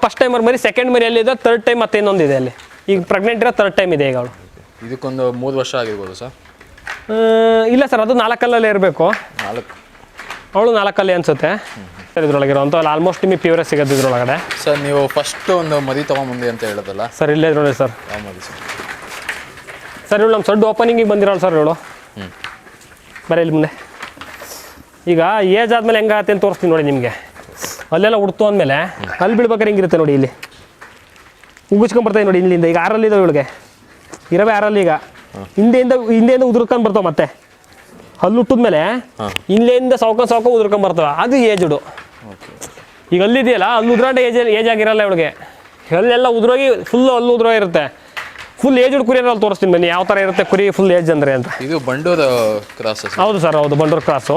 ಫಸ್ಟ್ ಟೈಮರ್ ಮರಿ. ಸೆಕೆಂಡ್ ಮರಿ ಎಲ್ಲಿದೆ, ಥರ್ಡ್ ಟೈಮ್ ಮತ್ತೆ ಇನ್ನೊಂದಿದೆ ಅಲ್ಲಿ. ಈಗ ಪ್ರೆಗ್ನೆಂಟ್ ಇರೋ 3rd ಟೈಮ್ ಇದೆ ಈಗ ಅವಳು. ಇದಕ್ಕೊಂದು 3 ವರ್ಷ ಆಗಿರ್ಬೋದು ಸರ್? ಇಲ್ಲ ಸರ್, ಅದು 4 ಹಲ್ಲಲ್ಲೇ ಇರಬೇಕು. 4 ಅವಳು 4 ಹಲ್ಲಿ ಅನ್ಸುತ್ತೆ ಸರ್. ಇದ್ರೊಳಗಿರೋ ಅಲ್ಲ ಆಲ್ಮೋಸ್ಟ್ ನಿಮಗೆ ಪ್ಯೂರೇ ಸಿಗೋದು ಇದ್ರೊಳಗಡೆ. ಸರ್ ನೀವು ಫಸ್ಟ್ ಒಂದು ಮರಿ ತೊಗೊಂಬಂದಿ ಅಂತ ಹೇಳೋದಲ್ಲ ಸರ್? ಇಲ್ಲೇ ನೋಡಿ ಸರ್. ಯಾವ ಮರಿ ಸರ್? ಸರ್ ಇವಳು ನಮ್ಮ ಸಡ್ಡು ಓಪನಿಂಗಿಗೆ ಬಂದಿರೋಳು ಸರ್ ಇವಳು. ಬರೀ ಇಲ್ಲಿ ಮುಂದೆ. ಈಗ ಏಜ್ ಆದಮೇಲೆ ಹೆಂಗಾಗತ್ತೆ ಅಂತ ತೋರಿಸ್ತೀನಿ ನೋಡಿ ನಿಮಗೆ. ಅಲ್ಲೆಲ್ಲ ಹುಡ್ತು ಅಂದಮೇಲೆ ಅಲ್ಲಿ ಬೀಳ್ಬೇಕಾದ್ರೆ ಹಿಂಗಿರುತ್ತೆ ನೋಡಿ. ಇಲ್ಲಿ ಉಗಿಸ್ಕೊಂಡ್ಬರ್ತಾವೆ ನೋಡಿ ಇಲ್ಲಿಂದ. ಈಗ 6 ಹಲ್ಲಿದಾವೆ ಇವಳಿಗೆ. ಇರವೇ 6 ಹಲ್ಲಿ. ಈಗ ಹಿಂದೆಯಿಂದ ಉದುರ್ಕೊಂಡು ಬರ್ತಾವೆ ಮತ್ತೆ. ಹಲ್ಲು ಹುಟ್ಟಿದ್ಮೇಲೆ ಇಲ್ಲಿಂದ ಸಾವ್ಕ ಉದ್ರಕೊಂಡ್ ಬರ್ತವೆ, ಅದು ಏಜುಡು. ಓಕೆ. ಈಗ ಅಲ್ಲಿದೆಯಲ್ಲ ಅಲ್ಲಿ ಉದ್ರಾಂಡೆ ಏಜ್ ಆಗಿರಲ್ಲ ಇವಳಿಗೆ, ಹಲ್ಲೆಲ್ಲ ಉದ್ರೋಗಿ ಫುಲ್ ಹಲ್ಲು ಉದ್ರೋಗಿರುತ್ತೆ. ಫುಲ್ ಏಜ್ಡ್ ಕುರಿ ಅಲ್ಲಿ ತೋರಿಸ್ತೀನಿ ಬನ್ನಿ ಯಾವ ಥರ ಇರುತ್ತೆ ಕುರಿ ಫುಲ್ ಏಜ್ ಅಂದರೆ ಅಂತ. ಇದು ಬಂಡೂರ ಕ್ರಾಸ್? ಹೌದು ಸರ್, ಹೌದು, ಬಂಡೂರು ಕ್ರಾಸು.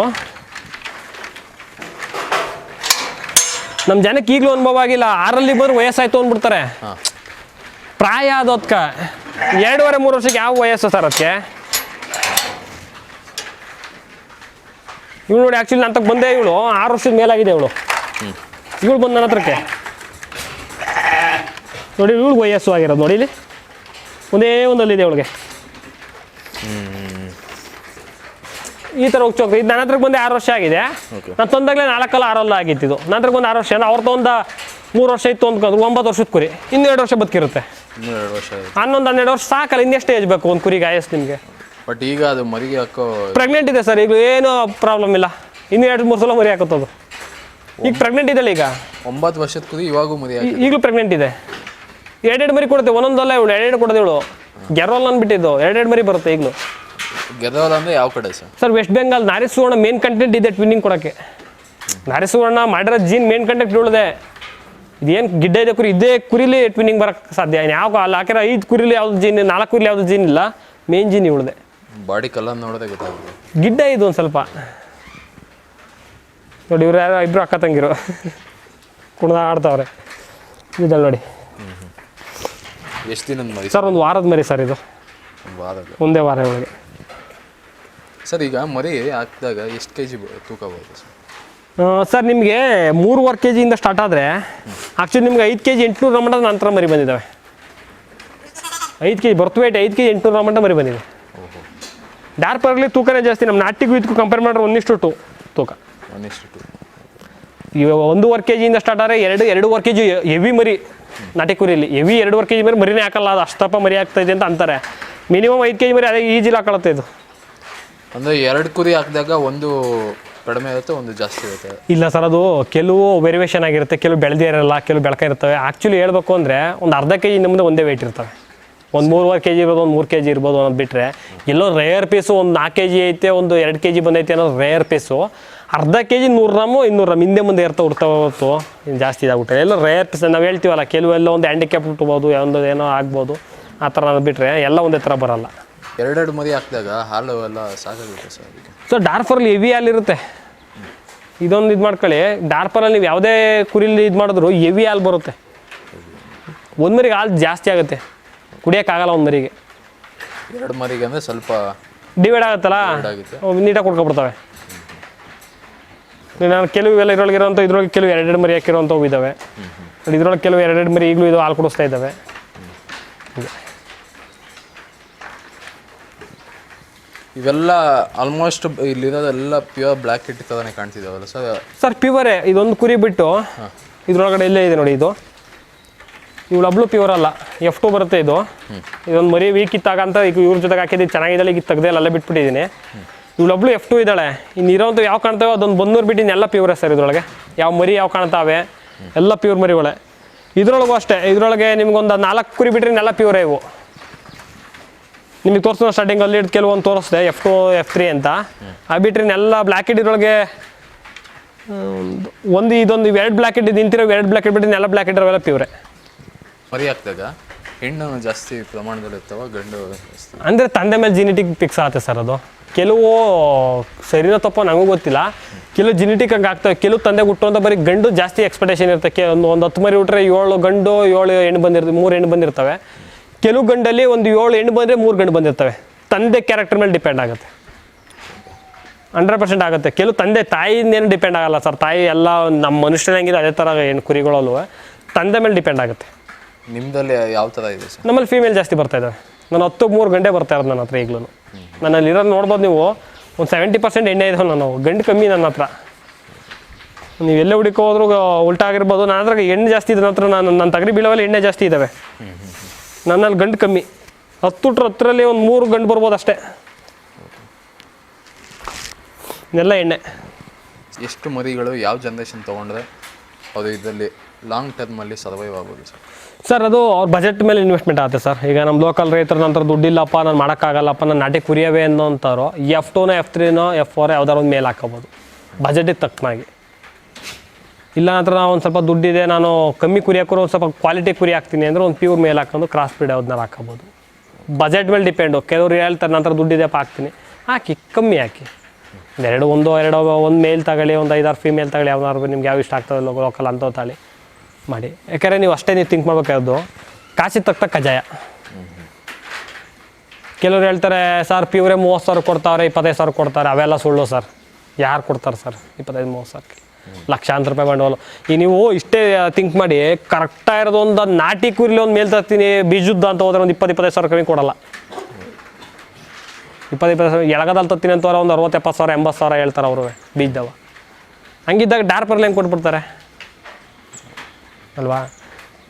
ನಮ್ಮ ಜನಕ್ಕೆ ಈಗಲೂ ಅನುಭವ ಆಗಿಲ್ಲ, 6ರಲ್ಲಿ ಬಂದ್ರೆ ವಯಸ್ಸಾಯ್ತು ಅಂದ್ಬಿಡ್ತಾರೆ. ಪ್ರಾಯ ಅದು ಅದಕ್ಕೆ 2.5-3 ವರ್ಷಕ್ಕೆ ಯಾವ ವಯಸ್ಸು ಸರ್ ಅದಕ್ಕೆ? ಇವಳು ನೋಡಿ, ಆ್ಯಕ್ಚುಲಿ ನನ್ನ ತಕ್ಕ ಬಂದೆ ಇವಳು 6 ವರ್ಷದ ಮೇಲಾಗಿದೆ ಇವಳು. ಇವಳು ಬಂದು ನನ್ನ ಹತ್ರಕ್ಕೆ ನೋಡಿ, ಇವಳು ವಯಸ್ಸು ಆಗಿರೋದು ನೋಡಿ, ಇಲ್ಲಿ ಒಂದೇ ಒಂದಲ್ಲಿದೆ ಇವಳಿಗೆ ಈ ಥರ ಹೋಗ್ಚೋಕ್ರಿ. ಇದು ನನ್ನ ಹತ್ರಕ್ಕೆ ಬಂದು 6 ವರ್ಷ ಆಗಿದೆ. ನಾನು ತಂದಾಗಲೇ 4-6 ಆಗಿತ್ತಿದ್ದು. ನನ್ನ ಹತ್ರಕ್ಕೆ ಬಂದು 6 ವರ್ಷ, ಅವ್ರದ್ದು ಒಂದು 3 ವರ್ಷ ಇತ್ತು ಅಂದ್ಕೊಂಡ್ರು, 9 ವರ್ಷದ ಕುರಿ, ಇನ್ನೂ 2 ವರ್ಷ ಬದುಕಿರುತ್ತೆ. 2 ವರ್ಷ 11-12 ವರ್ಷ ಸಾಕಲ್ಲ, ಇನ್ನೆಷ್ಟು ಏಜ್ ಬೇಕು ಒಂದು ಕುರಿಗೆ ಆಯಸ್ ನಿಮಗೆ? ಬಟ್ ಈಗ ಅದು ಮರಿಗೆ ಹಾಕೋ ಪ್ರೆಗ್ನೆಂಟ್ ಇದೆ ಸರ್, ಈಗ ಏನೂ ಪ್ರಾಬ್ಲಮ್ ಇಲ್ಲ, ಇನ್ನೂ 2-3 ಸಲ ಮರಿ ಹಾಕುತ್ತದು. ಈಗ ಪ್ರೆಗ್ನೆಂಟ್ ಇದೆಲ್ಲ, ಈಗ 9 ವರ್ಷದ ಕುರಿ ಇವಾಗೂ ಮರಿ ಹಾಕಿ ಈಗಲೂ ಪ್ರೆಗ್ನೆಂಟ್ ಇದೆ. 2 ಮರಿ ಕೊಡುತ್ತೆ, ಒಂದೊಂದಲ್ಲ ಇವಳು 2 ಕೊಡೋದು. ಇವಳು ಗೆರೋಲ್ ಅಂದ್ಬಿಟ್ಟಿದ್ದು 2 ಮರಿ ಬರುತ್ತೆ ಈಗಲೂ. ಗೆದವಲ್ ಅಂದರೆ ಯಾವ ಕಡೆ ಸರ್? ಸರ್ ವೆಸ್ಟ್ ಬೆಂಗಾಲ್ ನಾರಿ ಸುವರ್ಣ ಮೇನ್ ಕಂಟೆಂಟ್ ಇದೆ ಟ್ವಿನ್ನಿಂಗ್ ಕೊಡೋಕ್ಕೆ. ನಾರಿ ಸುವರ್ಣ ಮಾಡಿರೋ ಜೀನ್ ಮೇನ್ ಕಂಟೆಂಟ್ ಇವಳದೆ. ಇದೇನು ಗಿಡ್ಡ ಇದೆ ಕುರಿ, ಇದೇ ಕುರಿಲಿ ಟ್ವಿನ್ನಿಂಗ್ ಬರೋಕ್ಕೆ ಸಾಧ್ಯ. ಯಾವ ಅಲ್ಲಿ ಹಾಕಿರೋ 5 ಕುರಿಲಿ ಯಾವ್ದು ಜೀನ್, 4 ಕುರಿಲಿ ಯಾವುದು ಜೀನ್ ಇಲ್ಲ, ಮೇನ್ ಜೀನ್ ಇವಳದೆ. ಬಾಡಿ ಕಲರ್ ನೋಡೋದೇ ಗೊತ್ತಾಗುತ್ತೆ. ಗಿಡ್ಡ ಇದು ಒಂದು ಸ್ವಲ್ಪ ನೋಡಿ, ಇವ್ರು ಯಾರು ಇಬ್ಬರು ಅಕ್ಕ ತಂಗಿರು ಕುಣ್ದ ಆಡ್ತಾವ್ರೆ ಇದಲ್ಲಿ ನೋಡಿ. ಎಷ್ಟು ದಿನದ ಮರಿ ಸರ್? ಒಂದು ವಾರದ ಮರಿ ಸರ್ ಇದು, ಒಂದೇ ವಾರ ಒಳಗೆ. ಸರ್ ಈಗ ಮರಿ ಹಾಕಿದಾಗ ಎಷ್ಟು kg ತೂಕ ಬರುತ್ತೆ ಸರ್? ಸರ್ ನಿಮಗೆ 3.5 kg ಸ್ಟಾರ್ಟ್ ಆದರೆ ಆ್ಯಕ್ಚುಲಿ ನಿಮ್ಗೆ 5 kg 800 ಮಟ್ಟ ನಂತರ ಮರಿ ಬಂದಿದ್ದಾವೆ. 5 kg ಬರ್ತ್ ವೇಟ್ 5 kg 800 ಮಟ್ಟ ಮರಿ ಬಂದಿದೆ. ಡಾರ್ಪರ್ಲಿ ತೂಕನೇ ಜಾಸ್ತಿ, ನಮ್ಮ ನಾಟಿಗೂ ಇದಕ್ಕೂ ಕಂಪೇರ್ ಮಾಡಿದ್ರೆ 1:2 ತೂಕ. 1:2. ಇವಾಗ 1.5 kg ಸ್ಟಾರ್ಟ್ ಆದರೆ 2.5 kg ಹೆವಿ ಮರಿ ನಾಟಿ ಕುರಿಯಲ್ಲಿ. ಹೆವಿ 2.5 kg ಮರಿನೇ ಹಾಕಲ್ಲ, ಅದು ಅಷ್ಟಪ್ಪ ಮರಿ ಆಗ್ತಾಯಿದೆ ಅಂತ ಅಂತಾರೆ. ಮಿನಿಮಮ್ 5 kg ಮರಿ ಅದೇ ಈಜಿಲಿ ಹಾಕೊಳುತ್ತೆ ಇದು. ಅಂದರೆ 2 ಕುರಿ ಹಾಕಿದಾಗ ಒಂದು ಕಡಿಮೆ ಇರುತ್ತೆ, ಒಂದು ಜಾಸ್ತಿ ಇರುತ್ತೆ? ಇಲ್ಲ ಸರ್, ಅದು ಕೆಲವು ವೇರಿಯೇಷನ್ ಆಗಿರುತ್ತೆ, ಕೆಲವು ಬೆಳೆದೇ ಇರಲ್ಲ, ಕೆಲವು ಬೆಳಕ ಇರ್ತವೆ. ಆ್ಯಕ್ಚುಲಿ ಹೇಳ್ಬೇಕು ಅಂದರೆ ಒಂದು ಅರ್ಧ kg ನಮ್ಮದು ಒಂದೇ ವೆಯ್ಟ್ ಇರ್ತವೆ. ಒಂದು 3.5 kg ಇರ್ಬೋದು, ಒಂದು 3 kg ಇರ್ಬೋದು ಅನ್ನೋದು ಬಿಟ್ಟರೆ, ಎಲ್ಲೋ ರೇರ್ ಪೀಸು ಒಂದು 4 kg ಐತೆ, ಒಂದು 2 kg ಬಂದೈತೆ ಅನ್ನೋದು ರೇರ್ ಪೀಸು. ಅರ್ಧ kg 100 ಗ್ರಾಮು 200 ಗ್ರಾಮ್ ಹಿಂದೆ ಮುಂದೆ ಉಡ್ತಾವೆ ಹೊತ್ತು ಜಾಸ್ತಿ ಇದಾಗ್ಬಿಟ್ಟೆ. ಎಲ್ಲೋ ರೇರ್ ಪೀಸ್ ನಾವು ಹೇಳ್ತೀವಲ್ಲ, ಕೆಲವೆಲ್ಲ ಒಂದು ಹ್ಯಾಂಡಿಕ್ಯಾಪ್ ಹುಟ್ಟಬೋದು, ಒಂದು ಏನೋ ಆಗ್ಬೋದು, ಆ ಥರ ಬಿಟ್ಟರೆ ಎಲ್ಲ ಒಂದೇ ಥರ ಬರೋಲ್ಲ. 2 ಮರಿ ಹಾಕಿದಾಗ ಹಾಲು ಎಲ್ಲ ಸಾಕಾಗುತ್ತೆ ಸರ್ ಅದಕ್ಕೆ? ಸೊ ಡಾರ್ಫರಲ್ಲಿ ಹೆವಿ ಹಾಲಿರುತ್ತೆ. ಇದೊಂದು ಇದು ಮಾಡ್ಕೊಳ್ಳಿ, ಡಾರ್ಪರಲ್ಲಿ ನೀವು ಯಾವುದೇ ಕುರಿಲಿ ಇದು ಮಾಡಿದ್ರು ಹೆವಿ ಹಾಲು ಬರುತ್ತೆ. ಒಂದು ಮರಿಗೆ ಹಾಲು ಜಾಸ್ತಿ ಆಗುತ್ತೆ, ಕುಡಿಯೋಕ್ಕಾಗಲ್ಲ ಒಂದು ಮರಿಗೆ. 2 ಮರಿಗೆ ಅಂದರೆ ಸ್ವಲ್ಪ ಡಿವೈಡ್ ಆಗುತ್ತಲ್ಲ, ನೀಟಾಗಿ ಕುಡ್ಕೊಬಿಡ್ತವೆ. ನಾನು ಕೆಲವು ಎಲ್ಲ ಇದ್ರೊಳಗೆ ಇರೋಂಥ ಇದ್ರೊಳಗೆ ಕೆಲವು 2 ಮರಿ ಹಾಕಿರೋಂಥವು ಇದ್ದಾವೆ. ಇದ್ರೊಳಗೆ ಕೆಲವು 2 ಮರಿ ಈಗಲೂ ಇದು ಹಾಲು ಕುಡಿಸ್ತಾ ಇದ್ದಾವೆ. ಇವೆಲ್ಲ ಆಲ್ಮೋಸ್ಟ್ ಇಲ್ಲಿರೋದೆಲ್ಲ ಪ್ಯೂರ್ ಬ್ಲ್ಯಾಕ್ ಕಿಟ್ ಥರನೇ ಕಾಣ್ತಿದ್ದಾವಲ್ಲ ಸರ್? ಸರ್ ಪ್ಯೂವರೇ, ಇದೊಂದು ಕುರಿ ಬಿಟ್ಟು ಇದ್ರೊಳಗಡೆ ಇಲ್ಲೇ ಇದೆ ನೋಡಿ. ಇದು ಇವಳು ಹಬ್ಳು ಪ್ಯೂರ್ ಅಲ್ಲ, F2 ಬರುತ್ತೆ ಇದು. ಇದೊಂದು ಮರಿ ವೀಕ್ ಇತ್ತಾಗ ಅಂತ ಈಗ ಇವ್ರ ಜೊತೆಗೆ ಹಾಕಿದ್ದು ಚೆನ್ನಾಗಿದ್ದಾಳೆ, ಈಗ ತೆಗ್ದೆ ಅಲ್ಲೇ ಬಿಟ್ಬಿಟ್ಟಿದ್ದೀನಿ. ಇವಳು ಹಬ್ಳು F2 ಇದ್ದಾಳೆ. ಇನ್ನು ಇರೋಂಥ ಯಾವ ಕಾಣ್ತಾವೆ ಅದೊಂದು 100 ಬಿಟ್ಟಿನಿ, ಎಲ್ಲ ಪ್ಯೂರೇ ಸರ್. ಇದ್ರೊಳಗೆ ಯಾವ ಮರಿ ಯಾವ ಕಾಣ್ತಾವೆ ಎಲ್ಲ ಪ್ಯೂರ್ ಮರಿಗಳೇ. ಇದ್ರೊಳಗೂ ಅಷ್ಟೇ, ಇದ್ರೊಳಗೆ ನಿಮ್ಗೊಂದು 4 ಕುರಿ ಬಿಟ್ಟರೆ ಎಲ್ಲ ಪ್ಯೂರೇ ಇವು. ನಿಮಗೆ ತೋರಿಸೋ ಸ್ಟಾರ್ಟಿಂಗಲ್ಲಿ ಕೆಲವೊಂದು ತೋರಿಸ್ದೆ F2 F3 ಅಂತ. ಆ ಬಿಟ್ರೆ ಎಲ್ಲ ಬ್ಲ್ಯಾಕ್ ಇಡ್ ಇದ್ರೊಳಗೆ ಇದೊಂದು 2 ಬ್ಲ್ಯಾಕ್ ಇಡ್ ನಿಂತಿರೋ 2 ಬ್ಲ್ಯಾಕ್ ಇಡ್ ಬಿಟ್ಟರೆ ಎಲ್ಲ ಬ್ಲ್ಯಾಕ್ ಇಡ್ರವೆಲ್ಲ ಪ್ಯೂರೇ. ಮರಿ ಹಾಕಿದಾಗ ಹೆಣ್ಣು ಜಾಸ್ತಿ ಪ್ರಮಾಣದಲ್ಲಿ ಇರ್ತಾವ, ಗಂಡು ಜಾಸ್ತಿ? ಅಂದರೆ ತಂದೆ ಮೇಲೆ ಜಿನೆಟಿಕ್ ಫಿಕ್ಸ್ ಆಗುತ್ತೆ ಸರ್. ಅದು ಕೆಲವು ಸರಿನೋ ತಪ್ಪೋ ನನಗೂ ಗೊತ್ತಿಲ್ಲ, ಕೆಲವು ಜಿನೆಟಿಕ್ ಹಂಗೆ ಆಗ್ತವೆ. ಕೆಲವು ತಂದೆ ಹುಟ್ಟು ಅಂತ ಬರೀ ಗಂಡು ಜಾಸ್ತಿ ಎಕ್ಸ್ಪೆಕ್ಟೇಷನ್ ಇರುತ್ತೆ. ಒಂದು 10 ಮರಿ ಹುಟ್ರೆ 7 ಗಂಡು 7 ಹೆಣ್ಣು ಬಂದಿರ್ತವೆ, 3 ಹೆಣ್ಣು ಬಂದಿರ್ತವೆ. ಕೆಲವು ಗಂಡಲ್ಲಿ ಒಂದು 7 ಹೆಣ್ಣು ಬಂದರೆ 3 ಗಂಡು ಬಂದಿರ್ತವೆ. ತಂದೆ ಕ್ಯಾರೆಕ್ಟರ್ ಮೇಲೆ ಡಿಪೆಂಡ್ ಆಗುತ್ತೆ, 100% ಆಗುತ್ತೆ. ಕೆಲವು ತಂದೆ ತಾಯಿಯಿಂದೇನು ಡಿಪೆಂಡ್ ಆಗಲ್ಲ ಸರ್. ತಾಯಿ ಎಲ್ಲ ನಮ್ಮ ಮನುಷ್ಯನಂಗಿದೆ ಅದೇ ಥರ ಹೆಣ್ಣು ಕುರಿಗಳಲ್ಲೂ ತಂದೆ ಮೇಲೆ ಡಿಪೆಂಡ್ ಆಗುತ್ತೆ. ನಿಮ್ಮದಲ್ಲಿ ಯಾವ ಥರ ಇದೆ ಸರ್? ನಮ್ಮಲ್ಲಿ ಫೀಮೇಲ್ ಜಾಸ್ತಿ ಬರ್ತಾ ಇದ್ದಾವೆ. ನಾನು 10-3 ಗಂಟೆ ಬರ್ತಾ ಇರೋದು ನನ್ನ ಹತ್ರ ಈಗಲೂ. ನನ್ನಲ್ಲಿ ಇರೋದು ನೋಡ್ಬೋದು ನೀವು, ಒಂದು 70% ಎಣ್ಣೆ ಇದಾವೆ. ನಾನು ಗಂಡು ಕಮ್ಮಿ ನನ್ನ ಹತ್ರ. ನೀವು ಎಲ್ಲೇ ಹುಡುಕೋ ಹೋದ್ರೂ ಉಲ್ಟಾ ಆಗಿರ್ಬೋದು. ನನ್ನ ಹತ್ರ ಎಣ್ಣೆ ಜಾಸ್ತಿ ಇದೆ. ನನ್ನ ಹತ್ರ ನನ್ನ ತಗರಿ ಬೀಳೋವಲ್ಲಿ ಎಣ್ಣೆ ಜಾಸ್ತಿ ಇದ್ದಾವೆ. ನನ್ನಲ್ಲಿ ಗಂಡು ಕಮ್ಮಿ. 10 ಒಂದು 3 ಗಂಡು ಬರ್ಬೋದು ಅಷ್ಟೇ. ಎಲ್ಲ ಎಣ್ಣೆ. ಎಷ್ಟು ಮರಿಗಳು ಯಾವ ಜನ್ರೇಷನ್ ತೊಗೊಂಡ್ರೆ ಅದು ಇದರಲ್ಲಿ ಲಾಂಗ್ ಟರ್ಮಲ್ಲಿ ಸರ್ವೈವ್ ಆಗ್ಬೋದು ಸರ್? ಸರ್ ಅದು ಅವ್ರ ಬಜೆಟ್ ಮೇಲೆ ಇನ್ವೆಸ್ಟ್ಮೆಂಟ್ ಆಗುತ್ತೆ ಸರ್. ಈಗ ನಮ್ಮ ಲೋಕಲ್ ರೈತರ ನಂತರ ದುಡ್ಡಿಲ್ಲಪ್ಪ, ನಾನು ಮಾಡೋಕ್ಕಾಗಲ್ಲಪ್ಪ, ನಾನು ನಾಟಿ ಕುರಿಯವೇ ಅನ್ನೋಂಥವ್ರು F2 F3 F4 ಯಾವ್ದಾರು ಒಂದು ಮೇಲೆ ಹಾಕೋಬೋದು ಬಜೆಟಿಗೆ ತಕ್ಕನಾಗಿ. ಇಲ್ಲ ನಂತರ ಒಂದು ಸ್ವಲ್ಪ ದುಡ್ಡಿದೆ, ನಾನು ಕಮ್ಮಿ ಕುರಿ ಹಾಕೋರು ಒಂದು ಸ್ವಲ್ಪ ಕ್ವಾಲಿಟಿ ಕುರಿ ಹಾಕ್ತೀನಿ ಅಂದರೆ ಒಂದು ಪ್ಯೂರ್ ಮೇಲೆ ಹಾಕೊಂಡು ಕ್ರಾಸ್ ಬ್ರೀಡ್ ಯಾವ್ದನ್ನ ಹಾಕೋಬೋದು. ಬಜೆಟ್ ಮೇಲೆ ಡಿಪೆಂಡು. ಕೆಲವರು ಹೇಳ್ತಾರೆ ನಂತರ ದುಡ್ಡಿದೆಪ್ಪ ಹಾಕ್ತೀನಿ, ಹಾಕಿ ಕಮ್ಮಿ ಹಾಕಿ. ಒಂದು ಮೇಲ್ ತಗೊಳ್ಳಿ, ಒಂದು 5-6 ಫೀಮೇಲ್ ತಗೊಳ್ಳಿ, ಯಾವ್ದಾದ್ರು ನಿಮ್ಗೆ ಯಾವ ಇಷ್ಟ ಆಗ್ತದೆ ಲೋಕಲ್ ಅಂಥವು ತಾಳಿ ಮಾಡಿ. ಯಾಕೆಂದರೆ ನೀವು ಅಷ್ಟೇ ನೀವು ಥಿಂಕ್ ಮಾಡ್ಬೇಕಾದ್ದು ಕಾಸಿ ತಕ್ಕ ಕಜಾಯ. ಕೆಲವ್ರು ಹೇಳ್ತಾರೆ ಸರ್ ಪ್ಯೂರೇ 30,000 ಕೊಡ್ತಾವ್ರೆ, 25,000 ಕೊಡ್ತಾರೆ. ಅವೆಲ್ಲ ಸುಳ್ಳು ಸರ್. ಯಾರು ಕೊಡ್ತಾರೆ ಸರ್ 25,000-30,000? ಲಕ್ಷಾಂತರ ರೂಪಾಯಿ ಬಂಡವಾಳ. ಈಗ ನೀವು ಇಷ್ಟೇ ಥಿಂಕ್ ಮಾಡಿ, ಕರೆಕ್ಟಾಗಿರೋದು ಒಂದು ನಾಟಿ ಕುರಿಲಿ ಒಂದು ಮೇಲ್ ತರ್ತೀನಿ ಬೀಜುದ್ದ ಅಂತ ಹೋದ್ರೆ ಒಂದು 20-25,000 ಕಮ್ಮಿ ಕೊಡಲ್ಲ. 20-25,000 ಎಳಗದಲ್ಲಿ ತತ್ತೀನಿ ಅಂತವ್ರೆ ಒಂದು 60,000-70,000 80,000 ಹೇಳ್ತಾರೆ ಅವರು ಬೀಜದವ. ಹಂಗಿದ್ದಾಗ ಡಾರ್ಪರ್ಲಿ ಹೆಂಗೆ ಕೊಟ್ಬಿಡ್ತಾರೆ ಅಲ್ವಾ?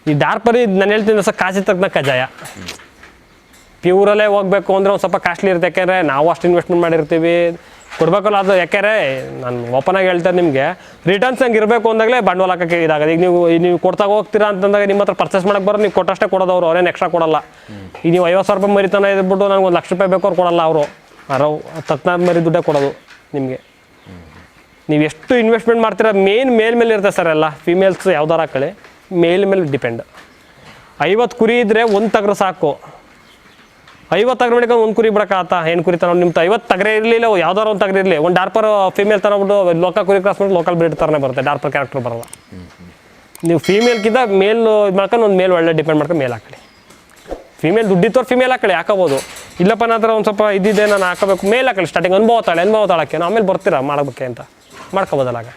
ಈ ಡಾರ್ಪರಿ ನಾನು ಹೇಳ್ತೀನಿ ಸರ್ ಕಾಸಿ ತಕ್ಕನ ಕಜಾಯ. ಪ್ಯೂರಲ್ಲೇ ಹೋಗಬೇಕು ಅಂದರೆ ಒಂದು ಸ್ವಲ್ಪ ಕಾಸ್ಟ್ಲಿ ಇರುತ್ತೆ. ಯಾಕೆಂದರೆ ನಾವು ಅಷ್ಟು ಇನ್ವೆಸ್ಟ್ಮೆಂಟ್ ಮಾಡಿರ್ತೀವಿ, ಕೊಡಬೇಕಲ್ಲ ಅದು. ಯಾಕೆಂದರೆ ನಾನು ಓಪನಾಗಿ ಹೇಳ್ತಾರೆ ನಿಮಗೆ ರಿಟರ್ನ್ಸ್ ಹಂಗೆ ಇರಬೇಕು ಅಂದಾಗಲೇ ಬಂಡವಾಳ ಹಾಕೋಕ್ಕೆ ಇದಾಗೋದು. ಈಗ ನೀವು ಕೊಡ್ತಾ ಹೋಗ್ತೀರಾ ಅಂತಂದಾಗ ನಿಮ್ಮ ಹತ್ರ ಪರ್ಚೇಸ್ ಮಾಡೋಕ್ಕೆ ಬರೋ, ನೀವು ಕೊಟ್ಟಷ್ಟೇ ಕೊಡೋದು, ಅವ್ರೇನು ಎಕ್ಸ್ಟ್ರಾ ಕೊಡಲ್ಲ. ಈಗ ನೀವು 50,000 ರೂಪಾಯಿ ಮರಿತಾನೆ ಇದ್ಬಿಟ್ಟು ನನಗೆ 1 ಲಕ್ಷ ರೂಪಾಯಿ ಬೇಕು ಅವ್ರು ಕೊಡಲ್ಲ. ಅವರು ತಕ್ಕನಾದ ದುಡ್ಡೇ ಕೊಡೋದು ನಿಮಗೆ. ನೀವು ಎಷ್ಟು ಇನ್ವೆಸ್ಟ್ಮೆಂಟ್ ಮಾಡ್ತೀರಾ ಮೇಲೆ ಇರುತ್ತೆ ಸರ್ ಎಲ್ಲ. ಫಿಮೇಲ್ಸ್ ಯಾವ್ದಾರು ಹಾಕೊಳ್ಳಿ ಮೇಲೆ ಡಿಪೆಂಡ್. 50 ಕುರಿ ಇದ್ದರೆ ಒಂದು ತಗ್ರೆ ಸಾಕು. 50 ತಗ್ರೆ ಮಾಡಿಕೊಂಡು ಒಂದು ಕುರಿ ಬಿಡೋಕ್ಕಾಗತ್ತಾ? ಹೆಣ್ಣು ಕುರಿ ತಗೊಂಡು ನಿಮ್ಮ 50 ತಗರೆ ಇರಲಿಲ್ಲ, ಯಾವ್ದಾರು ಒಂದು ತಗರೆ ಇರಲಿ, ಒಂದು ಡಾರ್ಪರ್ ಫೀಮೇಲ್ ತಗೊಂಡ್ಬಿಟ್ಟು ಲೋಕಲ್ ಕುರಿ ಕ್ರಾಸ್ ಮಾಡಿ ಲೋಕಲ್ ಬ್ರೀಡ್ ಥರನೇ ಬರುತ್ತೆ, ಡಾರ್ಪರ್ ಕ್ಯಾರೆಕ್ಟರ್ ಬರಲ್ಲ. ನೀವು ಫೀಮೇಲ್ಗಿಂತ ಮೇಲ್ ಇದು ಮಾಡ್ಕೊಂಡು ಒಂದು ಮೇಲ್ ಒಳ್ಳೆ ಡಿಪೆಂಡ್ ಮಾಡ್ಕೊಂಡು ಮೇಲೆ ಹಾಕೊಳ್ಳಿ. ಫೀಮೇಲ್ ದುಡ್ಡಿತ್ತವ್ರು ಫೀಮೇಲ್ ಹಾಕೊಳ್ಳಿ, ಹಾಕೋಬೋದು. ಇಲ್ಲಪ್ಪ ನನ್ನ ಹತ್ರ ಒಂದು ಸ್ವಲ್ಪ ಇದ್ದಿದೆ ನಾನು ಹಾಕೋಬೇಕು, ಮೇಲೆ ಹಾಕೊಳ್ಳಿ. ಸ್ಟಾರ್ಟಿಂಗ್ ಅನುಭವ ತಾಳಕ್ಕೆ ಆಮೇಲೆ ಬರ್ತೀರಾ ಮಾಡೋಕ್ಕೆ ಅಂತ ಮಾಡ್ಕೋಬೋದಲ್ಲ ಆಗ.